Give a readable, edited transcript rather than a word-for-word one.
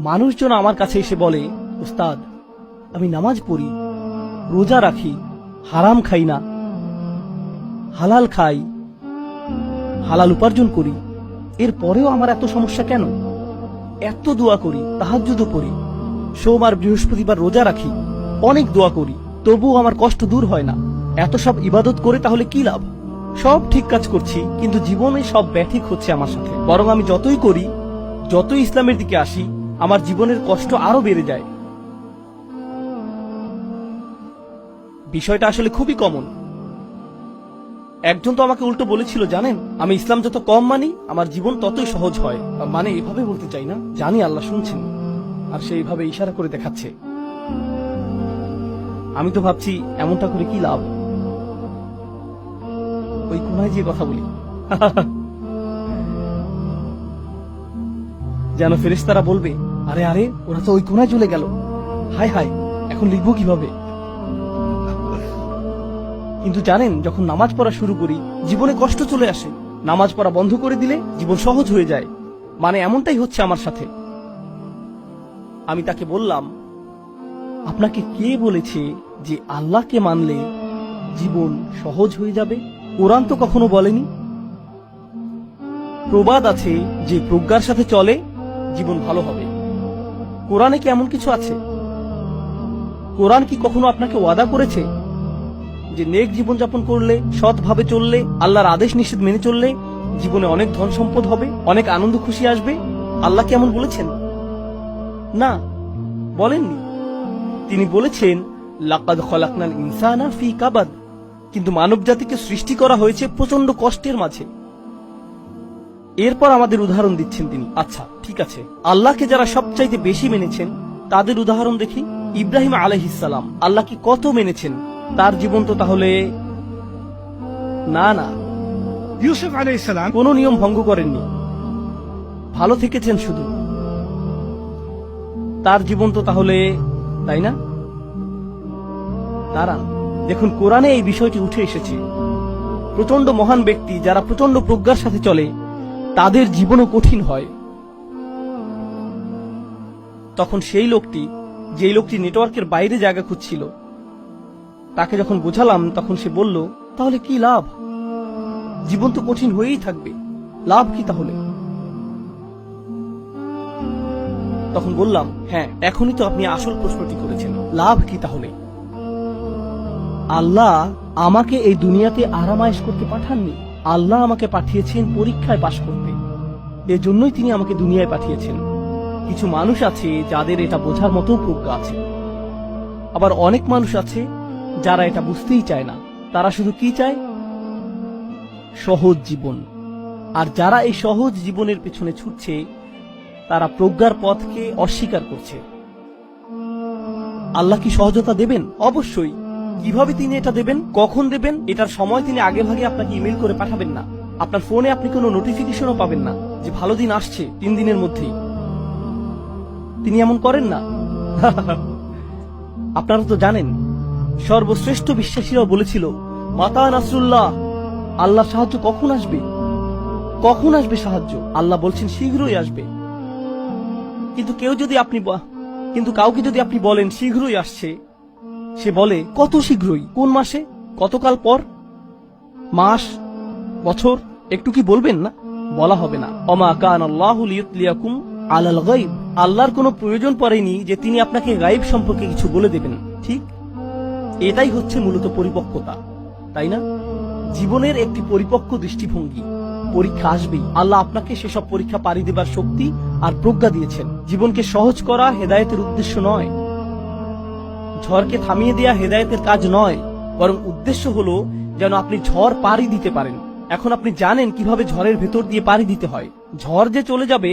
মানুষজন আমার কাছে এসে বলে, উস্তাদ আমি নামাজ পড়ি, রোজা রাখি, হারাম খাই না, হালাল খাই, হালাল উপার্জন করি, এরপরেও আমার এত সমস্যা কেন? এত দোয়া করি, তাহাজ্জুদও পড়ি, সোমবার বৃহস্পতিবার রোজা রাখি, অনেক দোয়া করি, তবুও আমার কষ্ট দূর হয় না। এত সব ইবাদত করে তাহলে কি লাভ? সব ঠিক কাজ করছি, কিন্তু জীবনে সব ব্যাঠিক হচ্ছে আমার সাথে। বরং আমি যতই করি, যতই ইসলামের দিকে আসি, আমার জীবনের কষ্ট আরো বেড়ে যায়। বিষয়টা আসলে খুবই কমন। একজন তো আমাকে উল্টো বলেছিল, জানেন, আমি ইসলাম যত কম মানি আমার জীবন ততই সহজ হয়। মানে এভাবে বলতে চাই না, জানি আল্লাহ শুনছেন, আর সেইভাবে ইশারা করে দেখাচ্ছে। আমি তো ভাবছি এমনটা করে কি লাভ, ওই কোনায় যে কথা বলি যেন ফেরেশতারা বলবে, আরে আরে ওরা তো ওই কোনায় চলে গেল, হায় হায় এখন লিখবো কিভাবে। কিন্তু জানেন, যখন নামাজ পড়া শুরু করি জীবনে কষ্ট চলে আসে, নামাজ পড়া বন্ধ করে দিলে জীবন সহজ হয়ে যায়। মানে এমনটাই হচ্ছে আমার সাথে। আমি তাকে বললাম, আপনাকে কে বলেছে যে আল্লাহকে মানলে জীবন সহজ হয়ে যাবে? কোরআন তো কখনো বলেনি। প্রবাদ আছে যে প্রজ্ঞার সাথে চলে জীবন ভালো হবে। কোরআনে কি এমন কিছু আছে? কোরআন কি কখনো আপনাকে ওয়াদা করেছে যে নেক জীবন যাপন করলে, সৎভাবে চললে, আল্লাহর আদেশ নিষেধ মেনে চললে জীবনে অনেক ধন সম্পদ হবে, অনেক আনন্দ খুশি আসবে? আল্লাহ কি এমন বলেছেন? না, বলেননি। তিনি বলেছেন, লাকাদ খলাকনাল ইনসানা ফি কাবাদ। কিন্তু মানব জাতিকে সৃষ্টি করা হয়েছে প্রচন্ড কষ্টের মাঝে। এরপর আমাদের উদাহরণ দিচ্ছেন তিনি। আচ্ছা ঠিক আছে, আল্লাহকে যারা সবচাইতে বেশি মেনেছেন তাদের উদাহরণ দেখি। ইব্রাহিম আলাইহিস সালাম আল্লাহ কি কত মেনেছেন? তার জীবন তো তাহলে না না। ইউসুফ আলাইহিস সালাম কোন নিয়ম ভঙ্গ করেননি, ভালো থেকেছেন শুধু। তার জীবন তো তাহলে, তাই না? দাঁড়ান, দেখুন কোরআনে এই বিষয়টি উঠে এসেছে। প্রচন্ড মহান ব্যক্তি যারা প্রচন্ড প্রজ্ঞার সাথে চলে তাদের জীবনও কঠিন হয়। তখন সেই লোকটি, যেই লোকটি নেটওয়ার্কের বাইরে জায়গা খুঁজছিল, তাকে যখন বোঝালাম তখন সে বলল, তাহলে কি লাভ? জীবন তো কঠিন হয়েই থাকবে, লাভ কি তাহলে? তখন বললাম, হ্যাঁ এখনই তো আপনি আসল প্রশ্নটি করেছেন, লাভ কি তাহলে? আল্লাহ আমাকে এই দুনিয়াতে আরামায়েশ করতে পাঠাননি, আল্লাহ আমাকে পাঠিয়েছেন পরীক্ষায় পাশ করতে। এজন্যই তিনি আমাকে দুনিয়ায় পাঠিয়েছেন। কিছু মানুষ আছে যাদের এটা বোঝার মতো প্রজ্ঞা আছে, আবার অনেক মানুষ আছে যারা এটা বুঝতেই চায় না। তারা শুধু কি চায়? সহজ জীবন। আর যারা এই সহজ জীবনের পেছনে ছুটছে তারা প্রজ্ঞার পথকে অস্বীকার করছে। আল্লাহ কি সহজতা দেবেন? অবশ্যই। কিভাবে তিনি এটা দেবেন, কখন দেবেন, এটার সময় তিনি আগে ভাগে আপনাকে ইমেল করে পাঠাবেন না। আপনার ফোনে আপনি কোনো নোটিফিকেশনও পাবেন না যে ভালো দিন আসছে 3 দিনের মধ্যেই। তিনি এমন করেন না। আপনারা তো জানেন, সর্বশ্রেষ্ঠ বিশ্বাসীরাও বলেছিল, মাতা নাসরুল্লাহ, আল্লাহ সাহায্য কখন আসবে, কখন আসবে সাহায্য? আল্লাহ বলছেন শীঘ্রই আসবে। কিন্তু কাউকে যদি আপনি বলেন শীঘ্রই আসছে, সে বলে কত শীঘ্রই, কোন মাসে, কতকাল পর, মাস, বছর, একটু কি বলবেন না? বলা হবে না। ওমা কানাল্লাহু লিইউতলিয়াকুম আলাল গায়ব। আল্লাহর কোনো প্রয়োজন পড়েনি যে তিনি আপনাকে গায়েব সম্পর্কে কিছু বলে দেবেন। ঠিক এটাই হচ্ছে মূলত পরিপক্কতা, তাই না? জীবনের একটি পরিপক্ক দৃষ্টিভঙ্গি। পরীক্ষা আসবেই, আল্লাহ আপনাকে সেসব পরীক্ষা পাড়ি দেবার শক্তি আর প্রজ্ঞা দিয়েছেন। জীবনকে সহজ করা হেদায়েতের উদ্দেশ্য নয়, ঝড়কে থামিয়ে দেয়া হেদায়েতের কাজ নয়, বরং উদ্দেশ্য হলো যেন আপনি ঝড় পাড়ি দিতে পারেন। এখন আপনি জানেন কিভাবে ঝড়ের ভেতর দিয়ে পাড়ি দিতে হয়। ঝড় যে চলে যাবে